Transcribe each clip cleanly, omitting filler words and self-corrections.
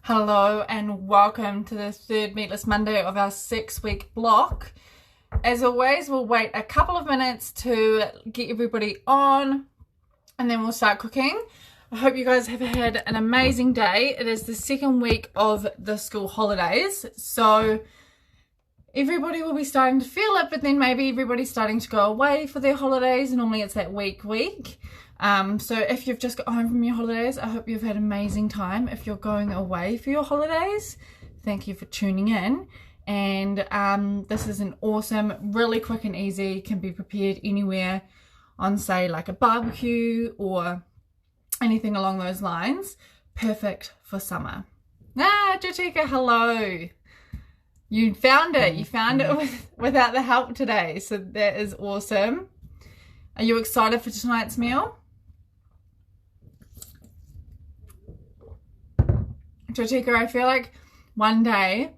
Hello and welcome to the third Meatless Monday of our 6-week block. As always, we'll wait a couple of minutes to get everybody on and then we'll start cooking. I hope you guys have had an amazing day. It is the second week of the school holidays, so everybody will be starting to feel it, but then maybe everybody's starting to go away for their holidays. Normally it's that week. So if you've just got home from your holidays, I hope you've had an amazing time. If you're going away for your holidays, thank you for tuning in. And this is an awesome, really quick and easy, can be prepared anywhere on, say, like a barbecue or anything along those lines. Perfect for summer. Jatika, hello. You found it. You found it without the help today. So that is awesome. Are you excited for tonight's meal? Jatika, I feel like one day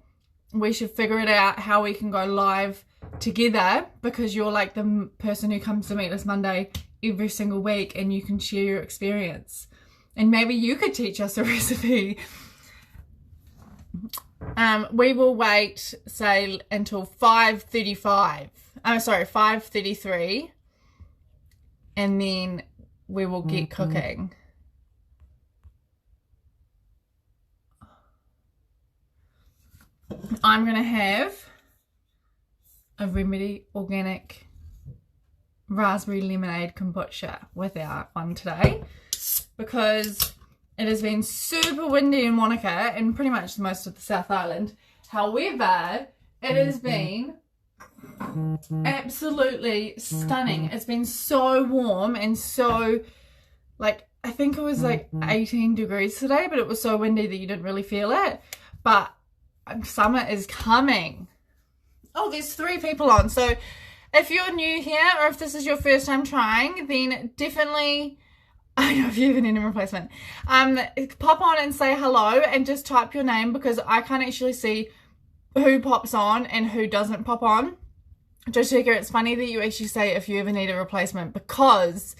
we should figure it out how we can go live together, because you're like the person who comes to Meatless Monday every single week and you can share your experience. And maybe you could teach us a recipe. We will wait, say, until 5:33, and then we will get cooking. I'm going to have a Remedy organic raspberry lemonade kombucha with our one today, because it has been super windy in Wanaka and pretty much most of the South Island. However, it has been absolutely stunning. It's been so warm and so, like, I think it was like 18 degrees today, but it was so windy that you didn't really feel it. But summer is coming. Oh, there's 3 people on. So if you're new here or if this is your first time trying, then definitely, I don't know if you even need a replacement, pop on and say hello and just type your name, because I can't actually see who pops on and who doesn't pop on. Joshika, it's funny that you actually say if you ever need a replacement, because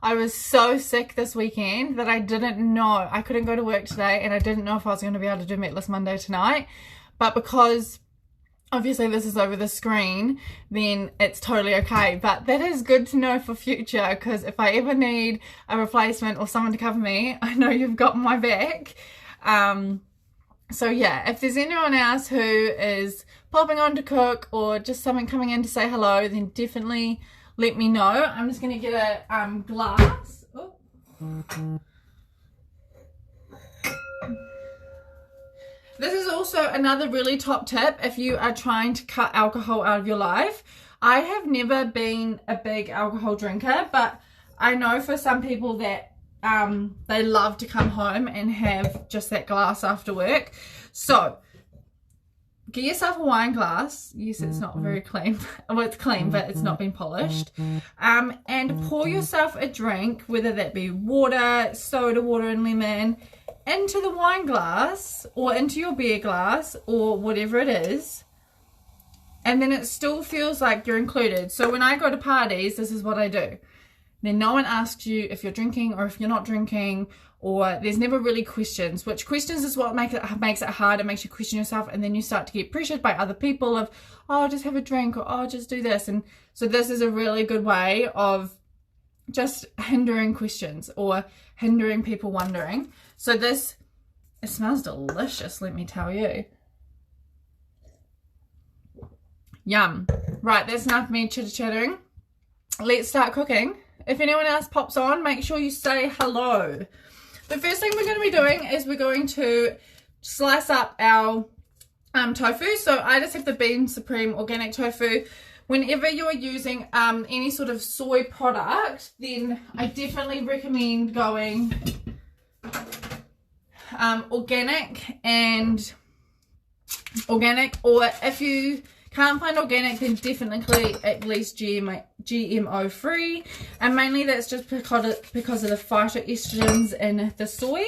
I was so sick this weekend that I didn't know. I couldn't go to work today and I didn't know if I was going to be able to do Meatless Monday tonight. But because obviously this is over the screen, then it's totally okay. But that is good to know for future, because if I ever need a replacement or someone to cover me, I know you've got my back. So yeah, if there's anyone else who is popping on to cook or just someone coming in to say hello, then definitely let me know. I'm just going to get a glass. Oh. This is also another really top tip if you are trying to cut alcohol out of your life. I have never been a big alcohol drinker, but I know for some people that they love to come home and have just that glass after work. So get yourself a wine glass. Yes, it's not very clean. Well, it's clean, but it's not been polished. And pour yourself a drink, whether that be water, soda water and lemon, into the wine glass or into your beer glass or whatever it is. And then it still feels like you're included. So when I go to parties, this is what I do. Then no one asks you if you're drinking or if you're not drinking, or there's never really questions, which questions is what makes it hard. It makes you question yourself, and then you start to get pressured by other people of, oh, just have a drink, or oh, just do this. And so this is a really good way of just hindering questions or hindering people wondering. So this, it smells delicious, let me tell you. Yum. Right, that's enough of me chitter-chattering. Let's start cooking. If anyone else pops on, make sure you say hello. The first thing we're going to be doing is we're going to slice up our tofu. So I just have the Bean Supreme organic tofu. Whenever you're using any sort of soy product, then I definitely recommend going organic, or if you can't find organic, then definitely at least GMO free, and mainly that's just because of the phytoestrogens in the soy.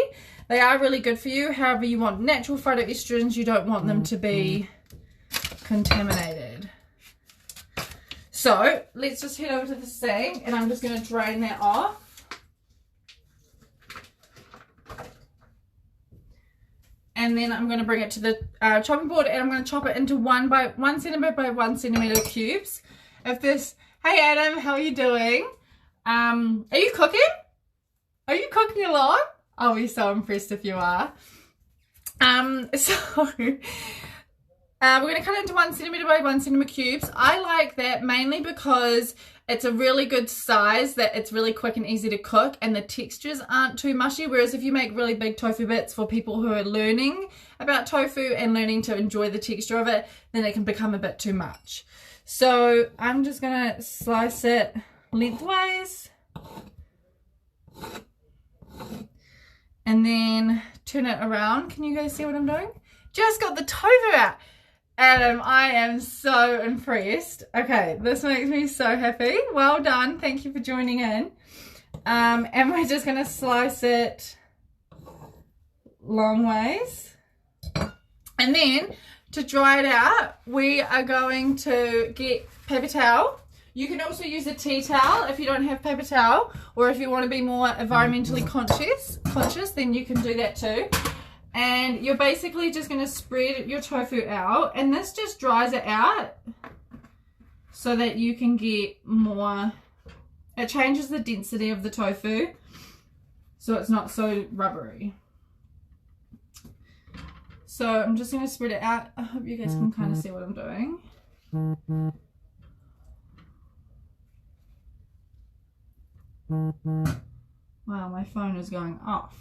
They are really good for you. However, you want natural phytoestrogens. You don't want them to be contaminated. So let's just head over to the sink, and I'm just going to drain that off. and then I'm going to bring it to the chopping board, and I'm going to chop it into 1 centimeter by 1 centimeter cubes. Hey Adam, how are you doing? Are you cooking? Are you cooking along? I'll be so impressed if you are. We're going to cut it into 1 centimeter by 1 centimeter cubes. I like that mainly because it's a really good size, that it's really quick and easy to cook, and the textures aren't too mushy. Whereas if you make really big tofu bits for people who are learning about tofu and learning to enjoy the texture of it, then it can become a bit too much. So I'm just going to slice it lengthwise and then turn it around. Can you guys see what I'm doing? Just got the tofu out. Adam, I am so impressed. Okay, this makes me so happy. Well done. Thank you for joining in. And we're just going to slice it long ways. And then to dry it out, we are going to get paper towel. You can also use a tea towel if you don't have paper towel, or if you want to be more environmentally conscious, then you can do that too. And you're basically just going to spread your tofu out, and this just dries it out so that you can get more. It changes the density of the tofu so it's not so rubbery. So I'm just going to spread it out. I hope you guys can kind of see what I'm doing. Wow, my phone is going off.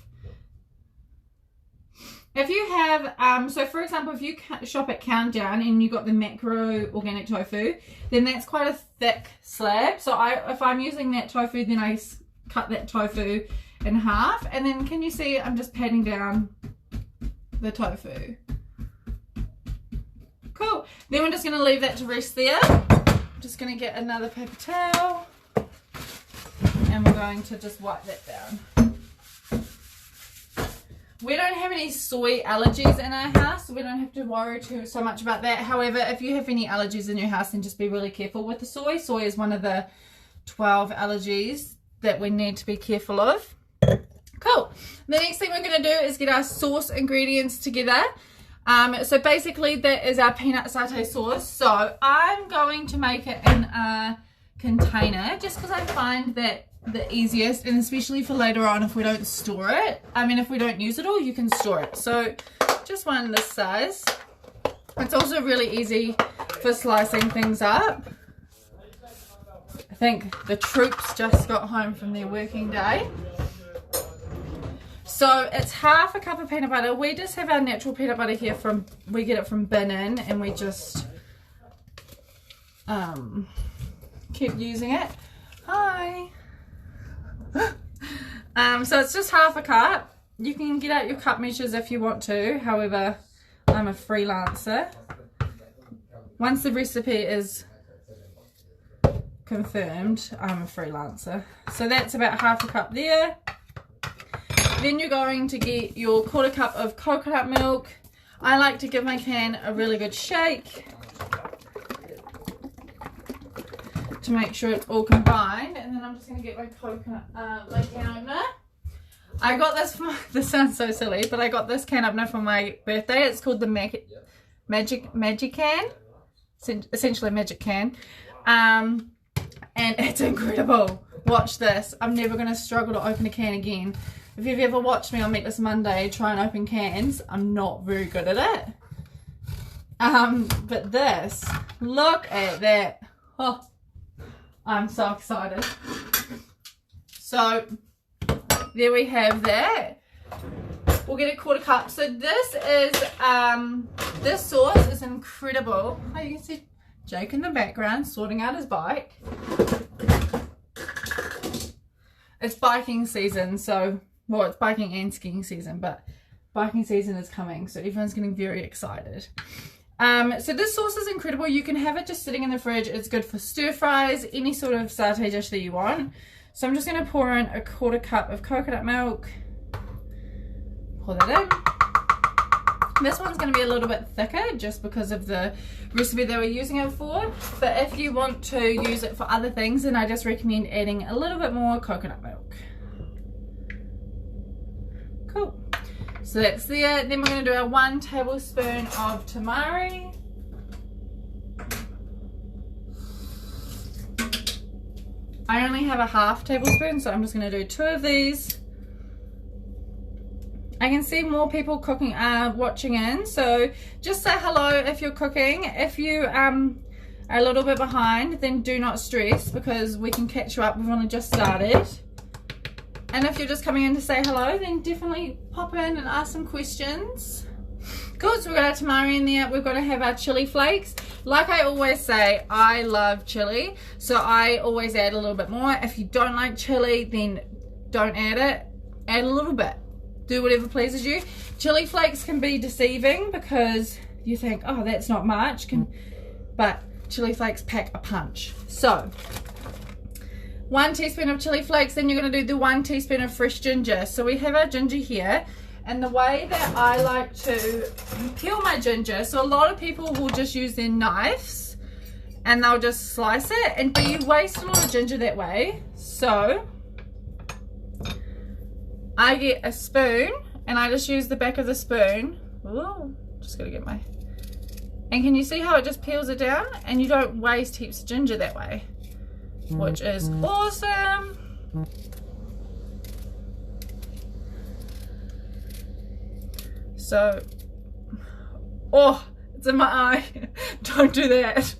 If you have, so for example, if you shop at Countdown and you got the macro organic tofu, then that's quite a thick slab. So if I'm using that tofu, then I cut that tofu in half. And then can you see I'm just patting down the tofu. Cool. Then we're just going to leave that to rest there. I'm just going to get another paper towel. And we're going to just wipe that down. We don't have any soy allergies in our house, so we don't have to worry so much about that. However, if you have any allergies in your house, then just be really careful with the soy. Soy is one of the 12 allergies that we need to be careful of. Cool. The next thing we're going to do is get our sauce ingredients together. So basically that is our peanut satay sauce. So I'm going to make it in a container just because I find that the easiest, and especially for later on if we don't store it. I mean, if we don't use it all, you can store it. So just one this size. It's also really easy for slicing things up. I think the troops just got home from their working day. So it's half a cup of peanut butter. We just have our natural peanut butter here we get it from Bin In, and we just keep using it. Hi. So it's just half a cup. You can get out your cup measures if you want to. However, I'm a freelancer. Once the recipe is confirmed, I'm a freelancer. So that's about half a cup there. Then you're going to get your 1/4 cup of coconut milk. I like to give my can a really good shake to make sure it's all combined. And then I'm just going to get my my can opener. I got this from, this sounds so silly, but I got this can opener for my birthday. It's called the Magic Can. It's essentially a magic can. And it's incredible. Watch this. I'm never going to struggle to open a can again. If you've ever watched me on Meat This Monday try and open cans, I'm not very good at it. But this, look at that. Oh, I'm so excited. So there we have that. We'll get a 1/4 cup. So this is this sauce is incredible. Oh, you can see Jake in the background sorting out his bike. It's biking season, so well, it's biking and skiing season, but biking season is coming, so everyone's getting very excited. So this sauce is incredible. You can have it just sitting in the fridge. It's good for stir fries, any sort of satay dish that you want. So I'm just going to pour in a 1/4 cup of coconut milk. Pour that in. This one's going to be a little bit thicker just because of the recipe that we're using it for. But if you want to use it for other things, then I just recommend adding a little bit more coconut milk. Cool. So that's there. Then we're going to do our 1 tablespoon of tamari. I only have a half tablespoon, so I'm just going to do 2 of these. I can see more people cooking, watching in, so just say hello if you're cooking. If you are a little bit behind, then do not stress, because we can catch you up. We've only just started. And if you're just coming in to say hello, then definitely pop in and ask some questions. Cool, so we've got our tamari in there. We've got to have our chili flakes. Like I always say, I love chili, so I always add a little bit more. If you don't like chili, then don't add it. Add a little bit. Do whatever pleases you. Chili flakes can be deceiving because you think, oh, that's not much, but chili flakes pack a punch. So 1 teaspoon of chili flakes, then you're going to do the 1 teaspoon of fresh ginger. So we have our ginger here, and the way that I like to peel my ginger, so a lot of people will just use their knives and they'll just slice it, but you waste a lot of ginger that way. So I get a spoon and I just use the back of the spoon. Ooh, just gotta get my, and can you see how it just peels it down, and you don't waste heaps of ginger that way, which is awesome. So, oh, it's in my eye. Don't do that.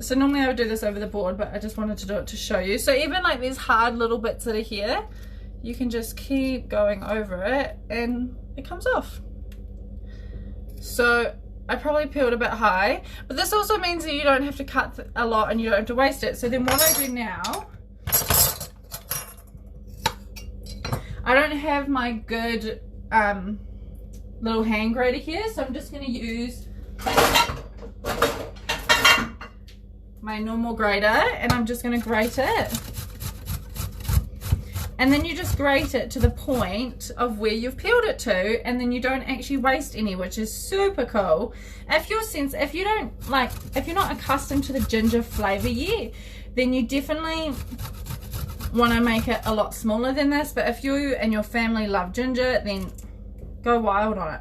So normally I would do this over the board, but I just wanted to do it to show you. So even like these hard little bits that are here, you can just keep going over it and it comes off. So I probably peeled a bit high, but this also means that you don't have to cut a lot and you don't have to waste it. So then what I do now, I don't have my good little hand grater here, so I'm just going to use my normal grater and I'm just going to grate it. And then you just grate it to the point of where you've peeled it to, and then you don't actually waste any, which is super cool. If you're not accustomed to the ginger flavor yet, then you definitely want to make it a lot smaller than this. But if you and your family love ginger, then go wild on it.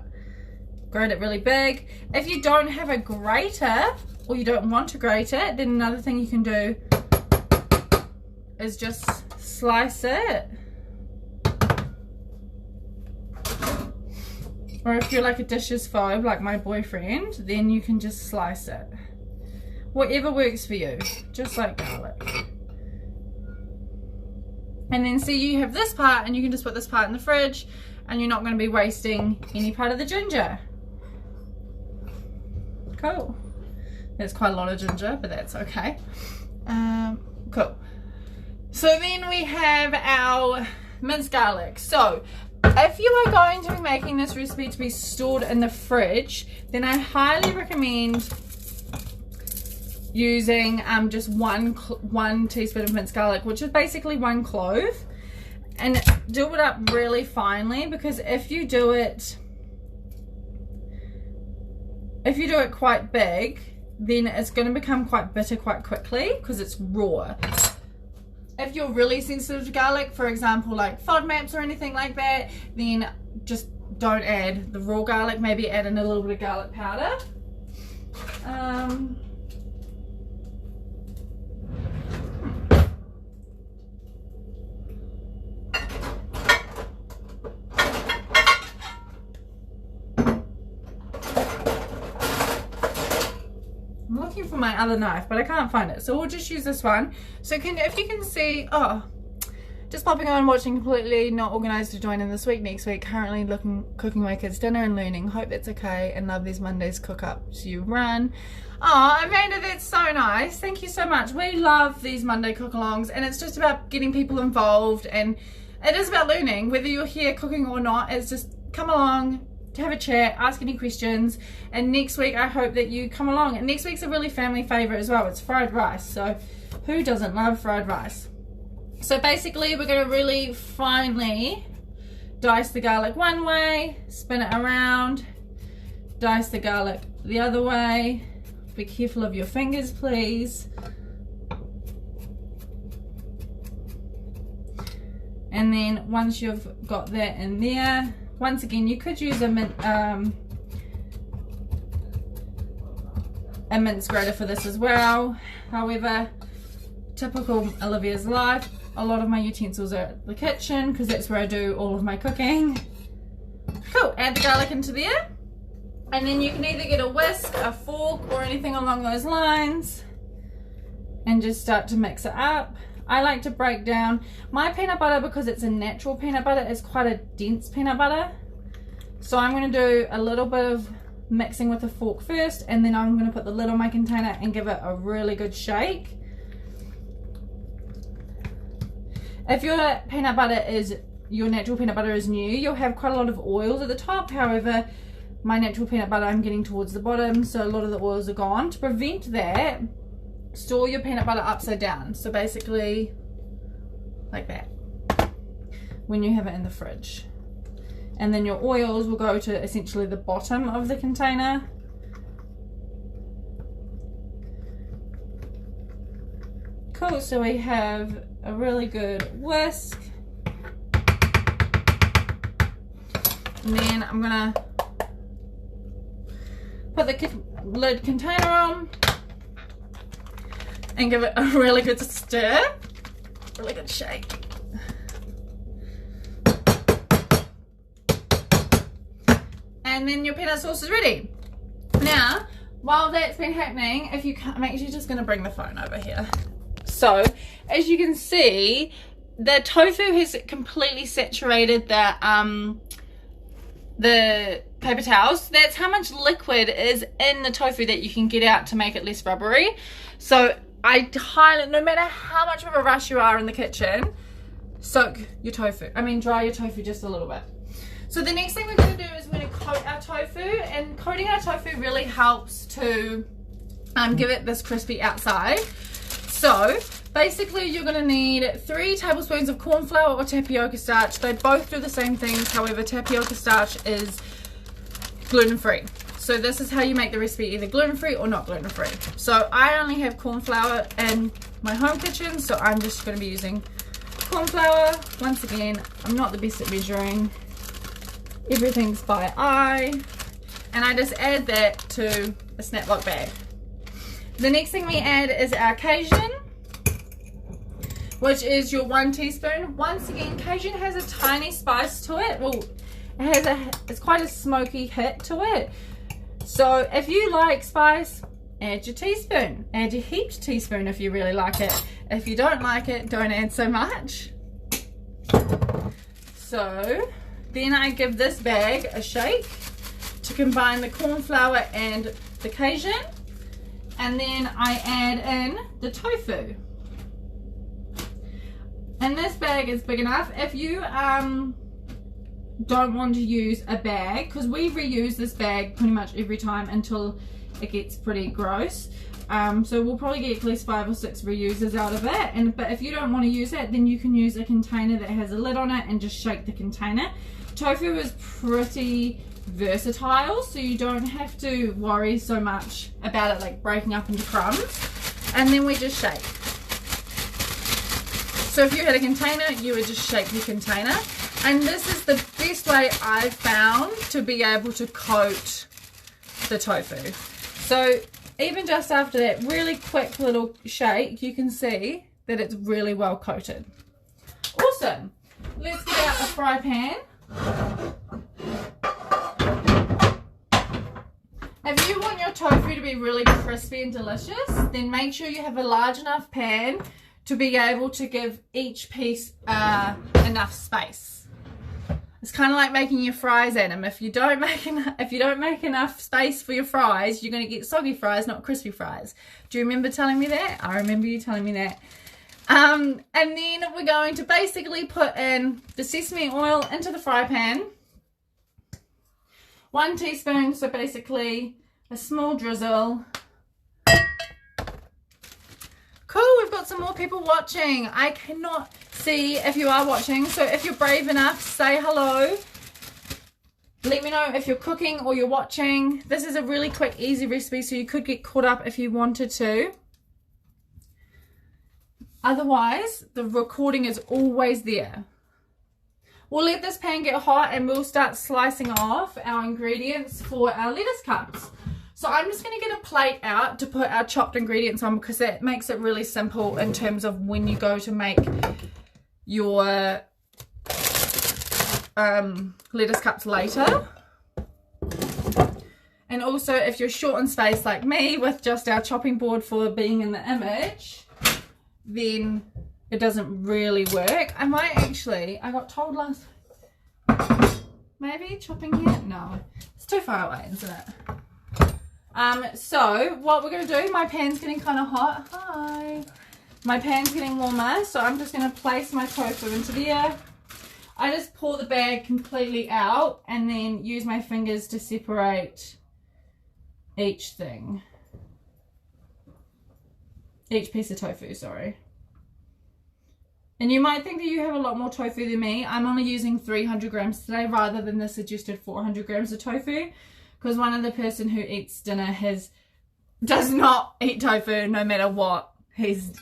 Grate it really big. If you don't have a grater or you don't want to grate it, then another thing you can do is just slice it. Or if you're like a dishes phobe like my boyfriend, then you can just slice it. Whatever works for you, just like garlic. And then see, you have this part and you can just put this part in the fridge and you're not going to be wasting any part of the ginger. Cool. There's quite a lot of ginger, but that's okay. Cool. So then we have our minced garlic. So if you are going to be making this recipe to be stored in the fridge, then I highly recommend using just one teaspoon of minced garlic, which is basically 1 clove, and do it up really finely, because if you do it quite big, then it's going to become quite bitter quite quickly because it's raw. If you're really sensitive to garlic, for example like FODMAPs or anything like that, then just don't add the raw garlic. Maybe add in a little bit of garlic powder. I'm looking for my other knife, but I can't find it, so we'll just use this one. So if you can see, just popping on, watching, completely not organised to join in this week, next week, currently cooking my kids dinner and learning. Hope that's okay, and love these Mondays cook ups you run. Oh, Amanda, that's so nice. Thank you so much. We love these Monday cook alongs, and it's just about getting people involved, and it is about learning. Whether you're here cooking or not, it's just come along, to have a chat, ask any questions, and next week I hope that you come along. And next week's a really family favourite as well. It's fried rice, so who doesn't love fried rice? So basically we're going to really finely dice the garlic one way, spin it around, dice the garlic the other way. Be careful of your fingers, please. And then once you've got that in there, Once again, you could use a mince grater for this as well. However, typical Olivia's life, a lot of my utensils are at the kitchen because that's where I do all of my cooking. Cool, add the garlic into there. And then you can either get a whisk, a fork, or anything along those lines and just start to mix it up. I like to break down my peanut butter because it's a natural peanut butter. It's quite a dense peanut butter. So I'm going to do a little bit of mixing with a fork first, and then I'm going to put the lid on my container and give it a really good shake. If your natural peanut butter is new, you'll have quite a lot of oils at the top. However, my natural peanut butter, I'm getting towards the bottom, so a lot of the oils are gone. To prevent that, store your peanut butter upside down. So basically like that when you have it in the fridge. And then your oils will go to essentially the bottom of the container. Cool, so we have a really good whisk. And then I'm gonna put the lid container on and give it a really good stir, really good shake. And then your peanut sauce is ready. Now, while that's been happening, if you can't, I'm actually just gonna bring the phone over here. So, as you can see, the tofu has completely saturated the paper towels. That's how much liquid is in the tofu that you can get out to make it less rubbery. So I highly, no matter how much of a rush you are in the kitchen, dry your tofu just a little bit. So the next thing we're going to do is we're going to coat our tofu, and coating our tofu really helps to give it this crispy outside. So basically you're going to need 3 tablespoons of corn flour or tapioca starch. They both do the same things, however tapioca starch is gluten-free. So this is how you make the recipe, either gluten-free or not gluten-free. So I only have corn flour in my home kitchen, so I'm just going to be using corn flour. Once again, I'm not the best at measuring. Everything's by eye. And I just add that to a snaplock bag. The next thing we add is our Cajun, which is your 1 teaspoon. Once again, Cajun has a tiny spice to it. Well, it's quite a smoky hit to it. So if you like spice, add your teaspoon. Add your heaped teaspoon if you really like it. If you don't like it, don't add so much. So then I give this bag a shake to combine the corn flour and the Cajun. And then I add in the tofu. And this bag is big enough. If you don't want to use a bag, because we reuse this bag pretty much every time until it gets pretty gross. So we'll probably get at least 5 or 6 reuses out of it. But if you don't want to use it, then you can use a container that has a lid on it and just shake the container. Tofu is pretty versatile, so you don't have to worry so much about it like breaking up into crumbs. And then we just shake. So if you had a container, you would just shake your container. And this is the best way I've found to be able to coat the tofu. So even just after that really quick little shake, you can see that it's really well coated. Awesome. Let's get out a fry pan. If you want your tofu to be really crispy and delicious, then make sure you have a large enough pan to be able to give each piece enough space. It's kind of like making your fries, Adam. If you don't make enough space for your fries, you're going to get soggy fries, not crispy fries. Do you remember telling me that? I remember you telling me that. And then we're going to basically put in the sesame oil into the fry pan. 1 teaspoon, so basically a small drizzle. Cool, we've got some more people watching. I cannot see if you are watching, so if you're brave enough, say hello. Let me know if you're cooking or you're watching. This is a really quick, easy recipe, so you could get caught up if you wanted to. Otherwise, the recording is always there. we'll let this pan get hot and we'll start slicing off our ingredients for our lettuce cups. So I'm just going to get a plate out to put our chopped ingredients on, because that makes it really simple in terms of when you go to make your lettuce cups later. And also, if you're short on space like me with just our chopping board for being in the image, then it doesn't really work. I might actually, I got told last, maybe chopping here? No, it's too far away, isn't it? So what we're going to do, my pan's getting kind of hot. Hi. My pan's getting warmer, so I'm just going to place my tofu into there. I just pour the bag completely out and then use my fingers to separate each thing. Each piece of tofu, sorry. And you might think that you have a lot more tofu than me. I'm only using 300 grams today rather than the suggested 400 grams of tofu. Because one of the person who eats dinner does not eat tofu no matter what.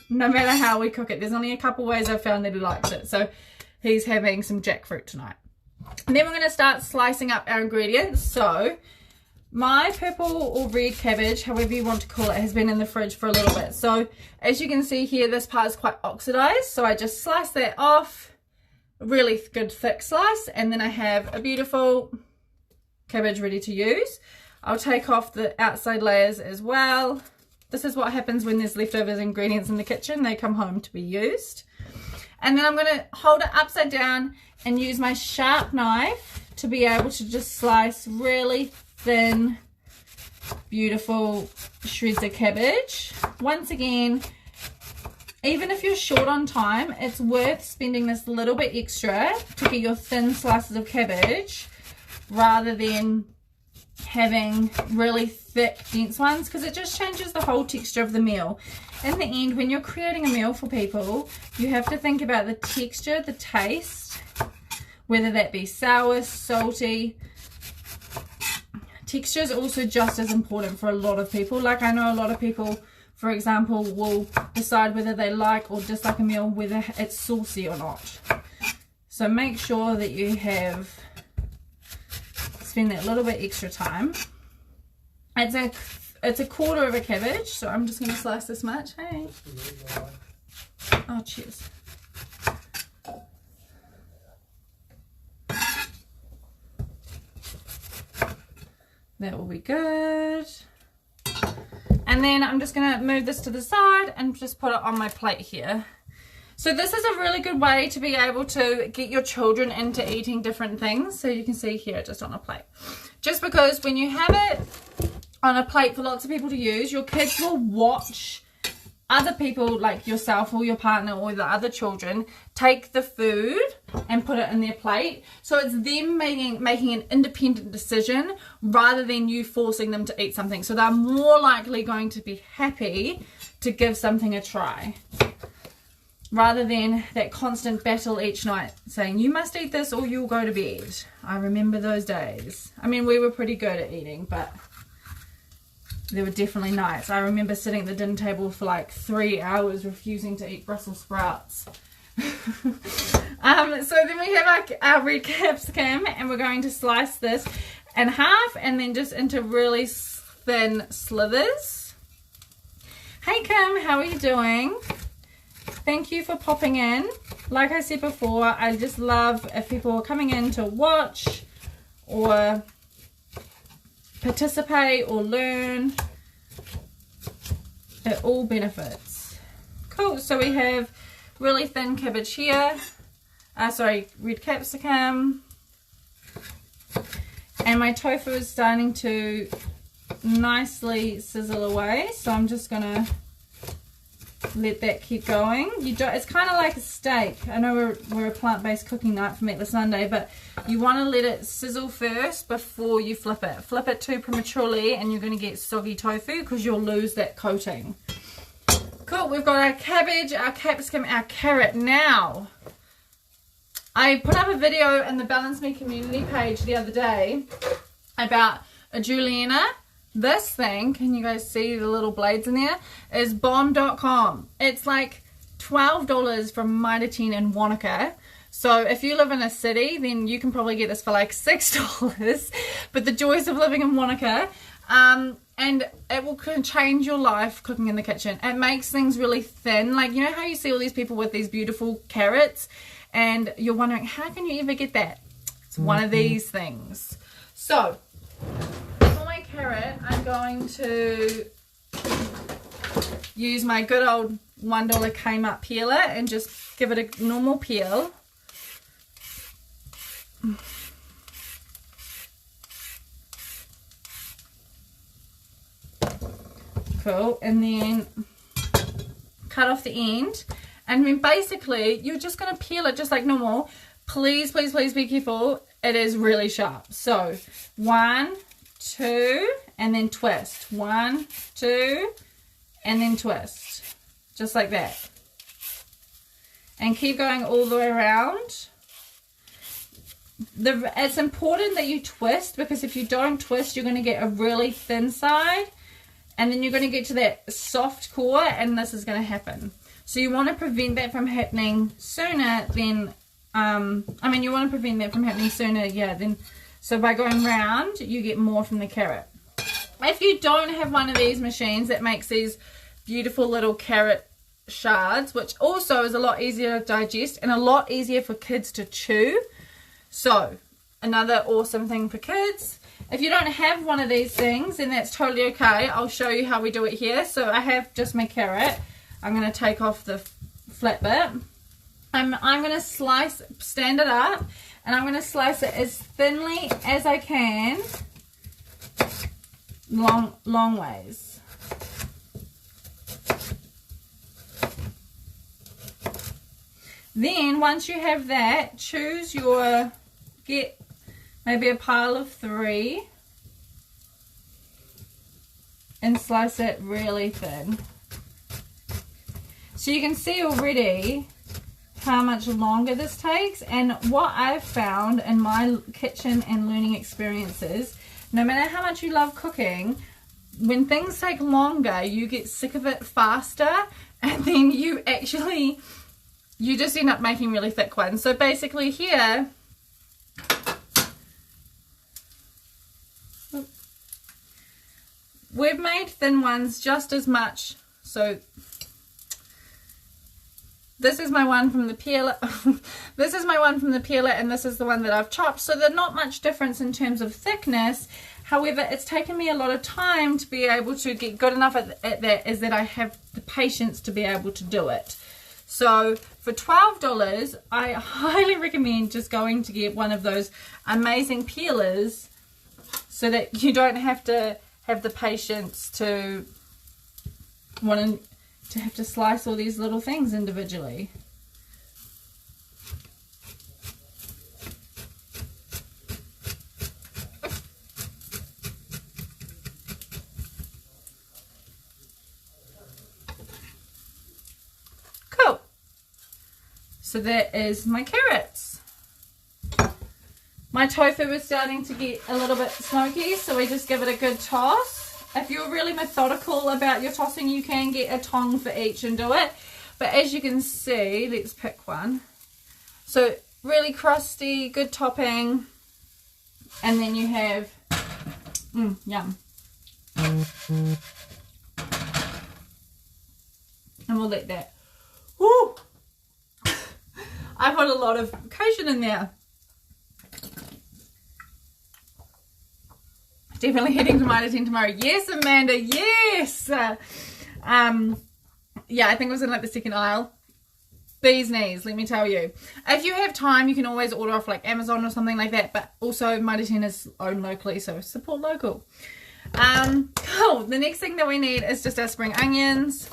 No matter how we cook it. There's only a couple ways I've found that he likes it. So he's having some jackfruit tonight. And then we're going to start slicing up our ingredients. So my purple or red cabbage, however you want to call it, has been in the fridge for a little bit. So as you can see here, this part is quite oxidized. So I just slice that off, a really good thick slice. And then I have a beautiful cabbage ready to use. I'll take off the outside layers as well. This is what happens when there's leftover ingredients in the kitchen. They come home to be used. And then I'm going to hold it upside down and use my sharp knife to be able to just slice really thin, beautiful shreds of cabbage. Once again, even if you're short on time, it's worth spending this little bit extra to get your thin slices of cabbage rather than having really thick, dense ones, because it just changes the whole texture of the meal. In the end, when you're creating a meal for people, you have to think about the texture, the taste, whether that be sour, salty. Texture is also just as important for a lot of people. Like, I know a lot of people, for example, will decide whether they like or dislike a meal, whether it's saucy or not. So make sure that you spend that little bit extra time. It's a quarter of a cabbage, so I'm just going to slice this much. Hey. Oh, cheers. That will be good. And then I'm just going to move this to the side and just put it on my plate here. So this is a really good way to be able to get your children into eating different things. So you can see here, just on a plate. Just because when you have it on a plate for lots of people to use, your kids will watch other people like yourself or your partner or the other children take the food and put it in their plate. So it's them making an independent decision rather than you forcing them to eat something. So they're more likely going to be happy to give something a try, rather than that constant battle each night saying, you must eat this or you'll go to bed. I remember those days. I mean, we were pretty good at eating, but there were definitely nights. I remember sitting at the dinner table for like 3 hours refusing to eat Brussels sprouts. So then we have our red capsicum, and we're going to slice this in half and then just into really thin slithers. Hey Kim, how are you doing? Thank you for popping in. Like I said before, I just love if people are coming in to watch or participate or learn. It all benefits. Cool, so we have really thin cabbage here. Red capsicum. And my tofu is starting to nicely sizzle away, so I'm just gonna let that keep going. It's kind of like a steak. I know we're a plant-based cooking night for Meatless Sunday, but you want to let it sizzle first before you flip it. Flip it too prematurely and you're going to get soggy tofu because you'll lose that coating. Cool, we've got our cabbage, our capsicum, our carrot. Now, I put up a video in the Balance Me community page the other day about a julienne. This thing, can you guys see the little blades in there, is bomb.com. It's like $12 from Mitre 10 in Wanaka. So if you live in a city, then you can probably get this for like $6. But the joys of living in Wanaka, and it will change your life cooking in the kitchen. It makes things really thin. Like, you know how you see all these people with these beautiful carrots and you're wondering, how can you ever get that? It's one of these things. So for my carrot, I'm going to use my good old $1 Kmart peeler and just give it a normal peel. Cool. And then cut off the end, and then basically you're just going to peel it just like normal. Please, please, please be careful. It is really sharp. So 1, 2, and then twist. 1, 2, and then twist. Just like that. And keep going all the way around. It's important that you twist, because if you don't twist, you're going to get a really thin side. And then you're going to get to that soft core, and this is going to happen. So you want to prevent that from happening sooner than, you want to prevent that from happening sooner, so by going round, you get more from the carrot. If you don't have one of these machines that makes these beautiful little carrot shards, which also is a lot easier to digest and a lot easier for kids to chew. So, another awesome thing for kids. If you don't have one of these things, then that's totally okay. I'll show you how we do it here. So I have just my carrot. I'm going to take off the flat bit. I'm going to stand it up, and I'm going to slice it as thinly as I can, long ways. Then once you have that, get maybe a pile of 3 and slice it really thin. So you can see already how much longer this takes, and what I've found in my kitchen and learning experiences, no matter how much you love cooking, when things take longer, you get sick of it faster, and then you just end up making really thick ones. So basically here, we've made thin ones just as much. So this is my one from the peeler. This is my one from the peeler, and this is the one that I've chopped. So there's not much difference in terms of thickness. However, it's taken me a lot of time to be able to get good enough at that, is that I have the patience to be able to do it. So for $12, I highly recommend just going to get one of those amazing peelers, so that you don't have to have the patience to have to slice all these little things individually. Cool. So that is my carrots. My tofu is starting to get a little bit smoky, so we just give it a good toss. If you're really methodical about your tossing, you can get a tong for each and do it. But as you can see, let's pick one. So really crusty, good topping. And then you have, yum. And we'll let that, woo! I put a lot of cajun in there. Definitely heading to Mitre 10 tomorrow. Yes, Amanda, yes. Yeah, I think it was in like the second aisle. Bee's knees, let me tell you. If you have time, you can always order off like Amazon or something like that. But also Mitre 10 is owned locally, so support local. Cool. The next thing that we need is just our spring onions.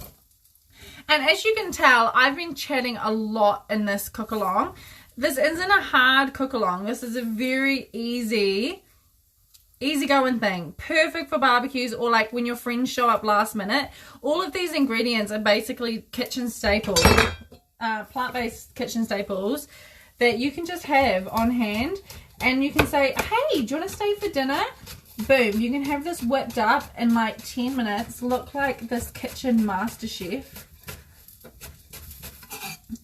And as you can tell, I've been chatting a lot in this cook along. This isn't a hard cook along. This is a very easy going thing. Perfect for barbecues, or like when your friends show up last minute. All of these ingredients are basically kitchen staples, plant-based kitchen staples that you can just have on hand, and you can say, hey, do you want to stay for dinner? Boom, you can have this whipped up in like 10 minutes, look like this kitchen master chef.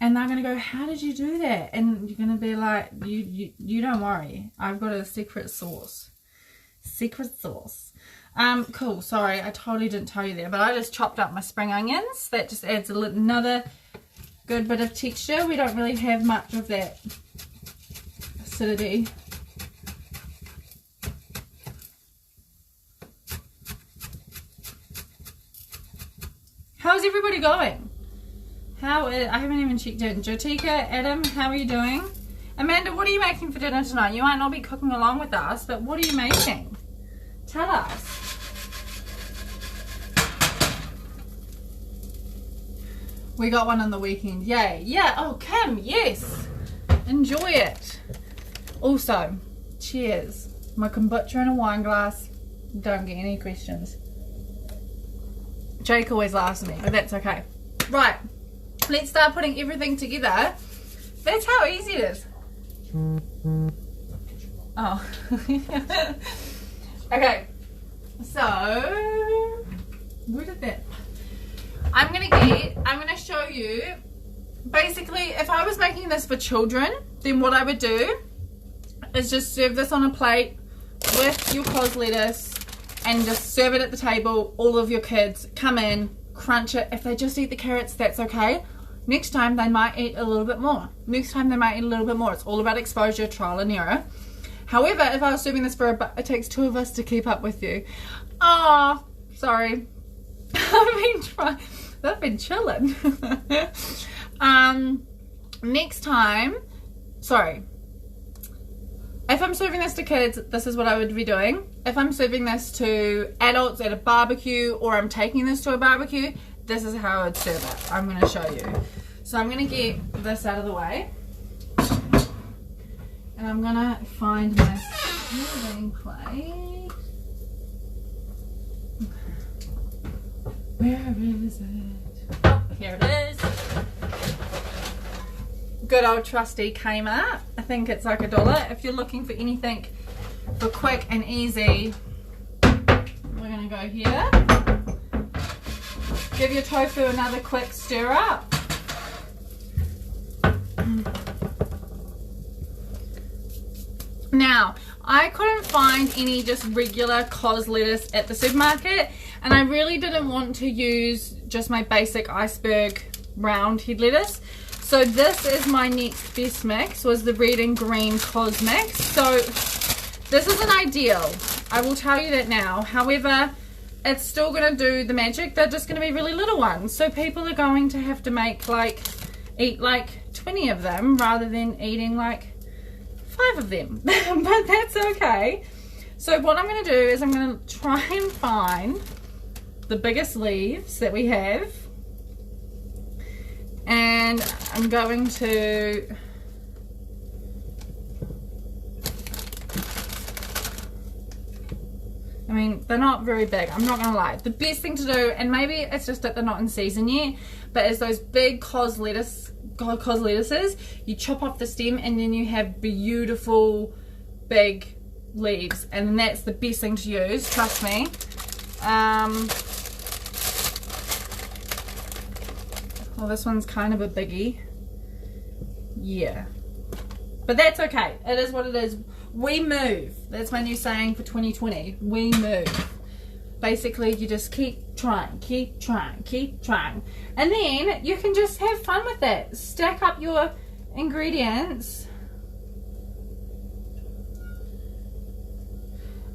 And they're going to go, how did you do that? And you're going to be like, you don't worry. I've got a secret sauce. Secret sauce. Cool. Sorry, I totally didn't tell you there. But I just chopped up my spring onions. That just adds another good bit of texture. We don't really have much of that acidity. How's everybody going? I haven't even checked in. Jotika, Adam, how are you doing? Amanda, what are you making for dinner tonight? You might not be cooking along with us, but what are you making? Tell us. We got one on the weekend. Yay. Yeah. Oh, Kim, yes. Enjoy it. Also, cheers. My kombucha in a wine glass. Don't get any questions. Jake always laughs at me, but that's okay. Right. Let's start putting everything together. That's how easy it is. Oh. Okay. So, where did that? I'm gonna show you. Basically, if I was making this for children, then what I would do is just serve this on a plate with your cos lettuce and just serve it at the table. All of your kids come in, crunch it. If they just eat the carrots, that's okay. Next time they might eat a little bit more. It's all about exposure, trial and error. However, if I was serving this for it takes two of us to keep up with you. Oh, sorry. They've been chilling. Next time, sorry. If I'm serving this to kids, this is what I would be doing. If I'm serving this to adults at a barbecue, or I'm taking this to a barbecue, this is how I would serve it. I'm going to show you. So I'm going to get this out of the way. And I'm going to find my serving plate. Where is it? Oh, here it is. Good old trusty Kmart. I think it's like $1. If you're looking for anything for quick and easy, we're going to go here. Give your tofu another quick stir up. Now, I couldn't find any just regular cos lettuce at the supermarket, and I really didn't want to use just my basic iceberg round head lettuce. So this is my next best mix, was the red and green cos mix. So this isn't ideal, I will tell you that now. However, it's still going to do the magic. They're just going to be really little ones. So people are going to have to eat like 20 of them rather than eating like 5 of them. But that's okay. So what I'm going to do is I'm going to try and find the biggest leaves that we have. And I'm going to they're not very big, I'm not gonna lie. The best thing to do, and maybe it's just that they're not in season yet, but is those big cos lettuces, you chop off the stem and then you have beautiful big leaves, and that's the best thing to use, trust me. Well, this one's kind of a biggie. Yeah. But that's okay. It is what it is. We move. That's my new saying for 2020. We move. Basically, you just keep trying, keep trying, keep trying. And then you can just have fun with it. Stack up your ingredients.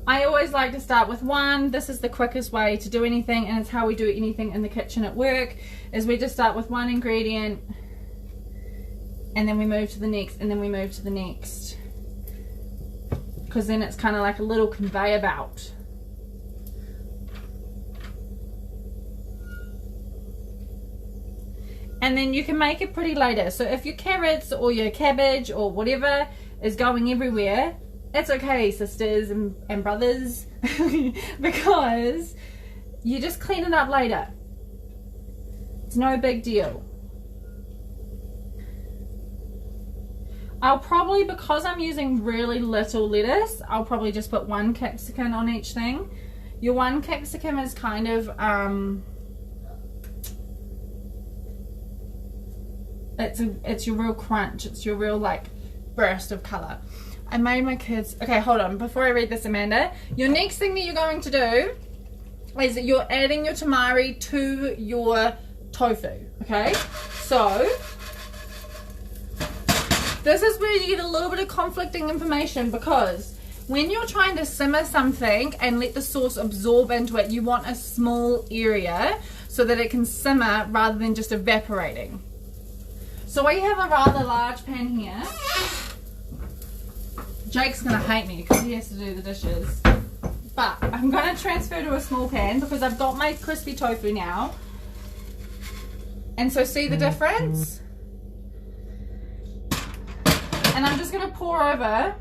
I always like to start with one. This is the quickest way to do anything, and it's how we do anything in the kitchen at work, is we just start with one ingredient, and then we move to the next, and then we move to the next. Because then it's kind of like a little conveyor belt. And then you can make it pretty later. So if your carrots or your cabbage or whatever is going everywhere, it's okay, sisters and brothers, because you just clean it up later. It's no big deal. I'll probably, because I'm using really little lettuce, I'll probably just put one capsicum on each thing. Your one capsicum is kind of, it's your real crunch. It's your real like burst of colour. I made my kids, okay, hold on, before I read this, Amanda, your next thing that you're going to do is that you're adding your tamari to your tofu, okay? So this is where you get a little bit of conflicting information, because when you're trying to simmer something and let the sauce absorb into it, you want a small area so that it can simmer rather than just evaporating. So we have a rather large pan here. Jake's gonna hate me because he has to do the dishes. But I'm gonna transfer to a small pan because I've got my crispy tofu now. And so see the difference? And I'm just gonna pour over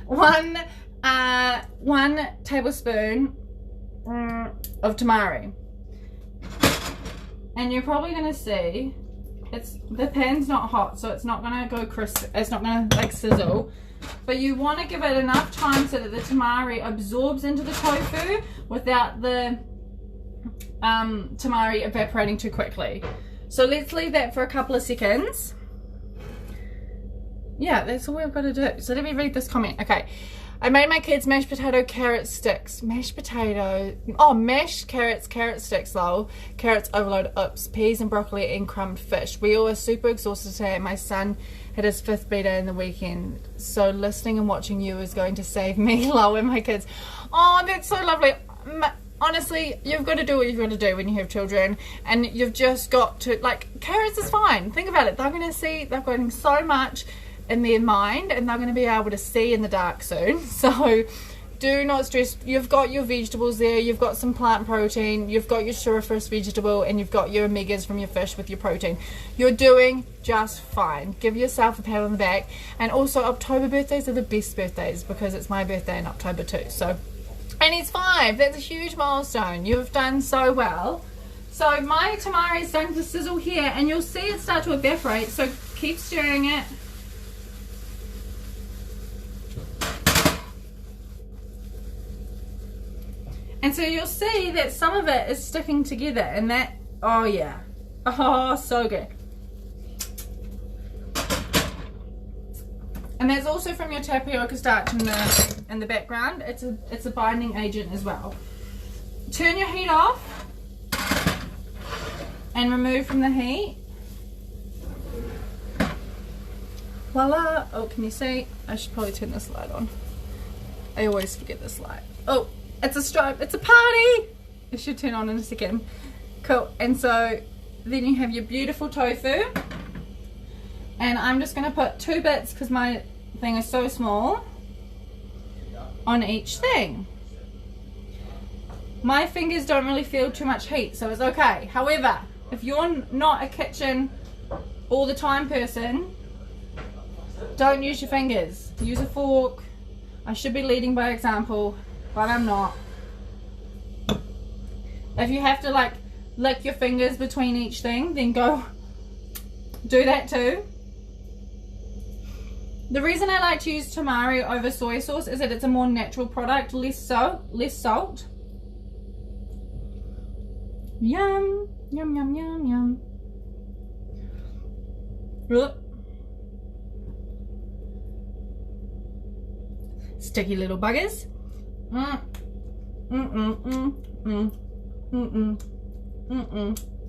one tablespoon of tamari. And you're probably gonna see the pan's not hot, so it's not gonna go crisp, it's not gonna like sizzle, but you want to give it enough time so that the tamari absorbs into the tofu without the tamari evaporating too quickly. So let's leave that for a couple of seconds. Yeah, that's all we've got to do. So let me read this comment. Okay, I made my kids mashed potato carrot sticks. Mashed potato. Oh, mashed carrots, carrot sticks, lol. Carrots overload, oops. Peas and broccoli and crumbed fish. We all were super exhausted today, and my son had his 5th beta in the weekend. So listening and watching you is going to save me, lol, and my kids. Oh, that's so lovely. Honestly, you've got to do what you've got to do when you have children, and you've just got to, like, carrots is fine. Think about it. They're going to see, they're getting so much in their mind, and they're going to be able to see in the dark soon. So do not stress. You've got your vegetables there, you've got some plant protein, you've got your surefruit vegetable, and you've got your omegas from your fish with your protein. You're doing just fine. Give yourself a pat on the back. And also, October birthdays are the best birthdays because it's my birthday in October too. So, and it's 5. That's a huge milestone. You've done so well. So my tamari is starting to sizzle here, and you'll see it start to evaporate, so keep stirring it. And so you'll see that some of it is sticking together, and that, oh yeah, oh, so good. And that's also from your tapioca starch in the background. It's a binding agent as well. Turn your heat off and remove from the heat. Voila! Oh, can you see? I should probably turn this light on. I always forget this light. Oh, it's a strobe. It's a party! It should turn on in a second. Cool. And so then you have your beautiful tofu. And I'm just going to put 2 bits, because my thing is so small, on each thing. My fingers don't really feel too much heat, so it's okay. However, if you're not a kitchen all the time person, don't use your fingers. Use a fork. I should be leading by example, but I'm not. If you have to like lick your fingers between each thing, then go do that too. The reason I like to use tamari over soy sauce is that it's a more natural product, less salt. Yum, yum, yum, yum, yum. Sticky little buggers.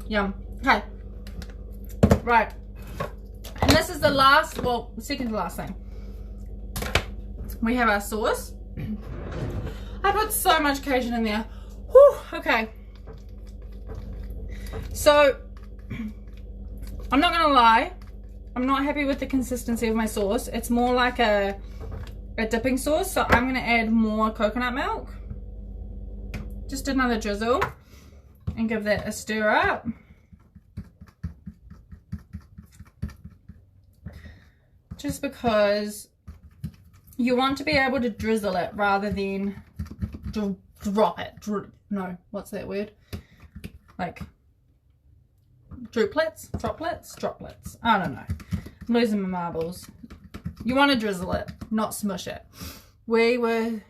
Yum. Okay. Right. And this is the last, well, the second to last thing. We have our sauce. I put so much Cajun in there. Whew, okay. So, I'm not gonna lie, I'm not happy with the consistency of my sauce. It's more like a dipping sauce, so I'm gonna add more coconut milk. Just another drizzle, and give that a stir up. Just because you want to be able to drizzle it rather than drop it. No, what's that word? Like droplets? I don't know. I'm losing my marbles. You want to drizzle it, not smush it. We were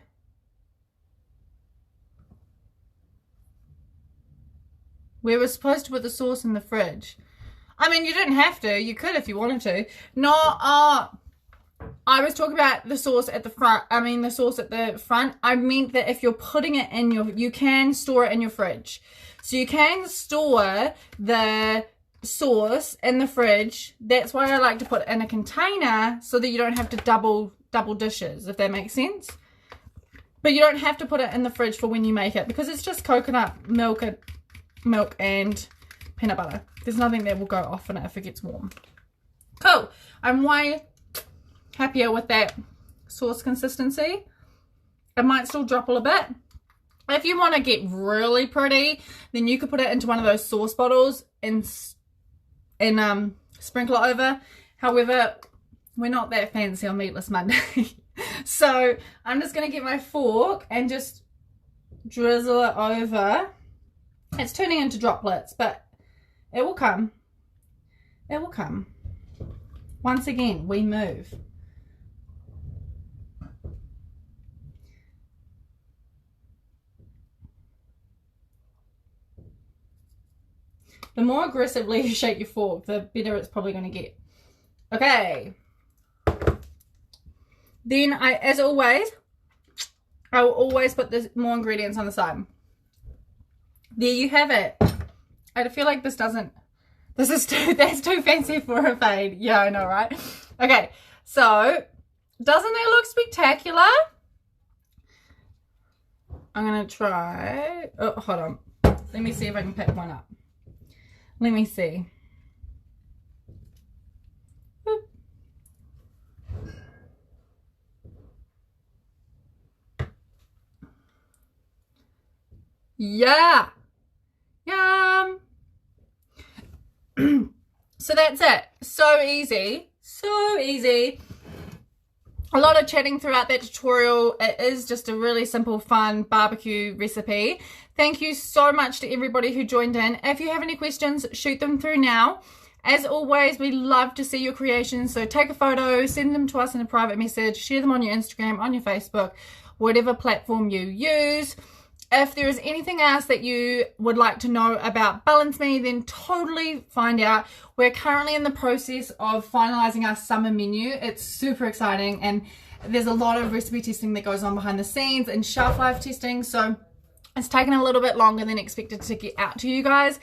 We were supposed to put the sauce in the fridge. I mean, you didn't have to. You could if you wanted to. No, I was talking about the sauce at the front. I mean, the sauce at the front. I meant that if you're putting it in you can store it in your fridge. So you can store the sauce in the fridge. That's why I like to put it in a container so that you don't have to double dishes, if that makes sense. But you don't have to put it in the fridge for when you make it, because it's just coconut milk and peanut butter. There's nothing that will go off in it if it gets warm. Cool. I'm way happier with that sauce consistency. It might still drop a little bit. If you want to get really pretty, then you could put it into one of those sauce bottles and sprinkle it over. However, we're not that fancy on Meatless Monday. So I'm just going to get my fork and just drizzle it over. It's turning into droplets, but it will come. It will come. Once again, we move. The more aggressively you shake your fork, the better it's probably going to get. Okay. Then as always, I will always put more ingredients on the side. There you have it. I feel like that's too fancy for a fade. Yeah, I know, right? Okay, so doesn't it look spectacular? I'm gonna try. Oh, hold on. Let me see if I can pick one up. Let me see. Yeah. Yum. So that's it. So easy. So easy. A lot of chatting throughout that tutorial. It is just a really simple, fun barbecue recipe. Thank you so much to everybody who joined in. If you have any questions, shoot them through now. As always, we love to see your creations. So take a photo, send them to us in a private message, share them on your Instagram, on your Facebook, whatever platform you use. If there is anything else that you would like to know about Balance Me, then totally find out. We're currently in the process of finalizing our summer menu. It's super exciting, and there's a lot of recipe testing that goes on behind the scenes and shelf life testing. So it's taken a little bit longer than expected to get out to you guys.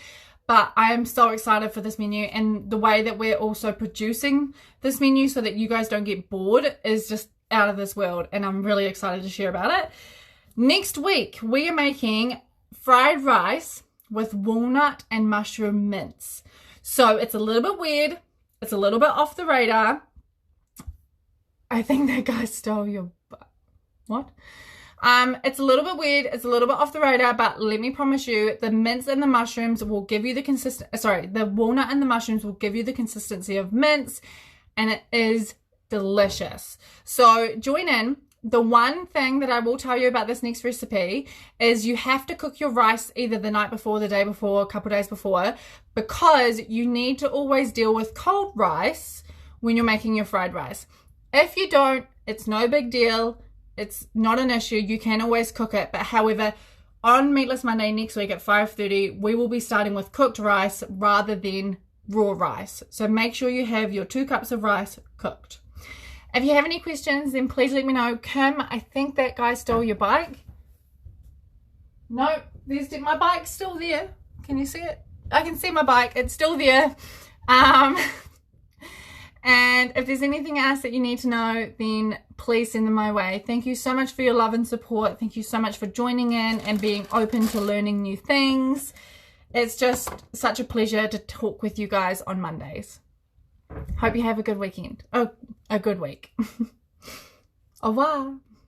But I am so excited for this menu, and the way that we're also producing this menu so that you guys don't get bored is just out of this world, and I'm really excited to share about it. Next week, we are making fried rice with walnut and mushroom mince. So it's a little bit weird. It's a little bit off the radar. I think that guy stole your... What? It's a little bit weird. It's a little bit off the radar, but let me promise you, the mince and the mushrooms will give you the the walnut and the mushrooms will give you the consistency of mince, and it is delicious. So join in. The one thing that I will tell you about this next recipe is you have to cook your rice either the night before, the day before, a couple days before, because you need to always deal with cold rice when you're making your fried rice. If you don't, it's no big deal. It's not an issue. You can always cook it. But however, on Meatless Monday next week at 5:30, we will be starting with cooked rice rather than raw rice. So make sure you have your 2 cups of rice cooked. If you have any questions, then please let me know. Kim, I think that guy stole your bike. No, my bike's still there. Can you see it? I can see my bike. It's still there. And if there's anything else that you need to know, then please send them my way. Thank you so much for your love and support. Thank you so much for joining in and being open to learning new things. It's just such a pleasure to talk with you guys on Mondays. Hope you have a good weekend. Oh, a good week. Au revoir.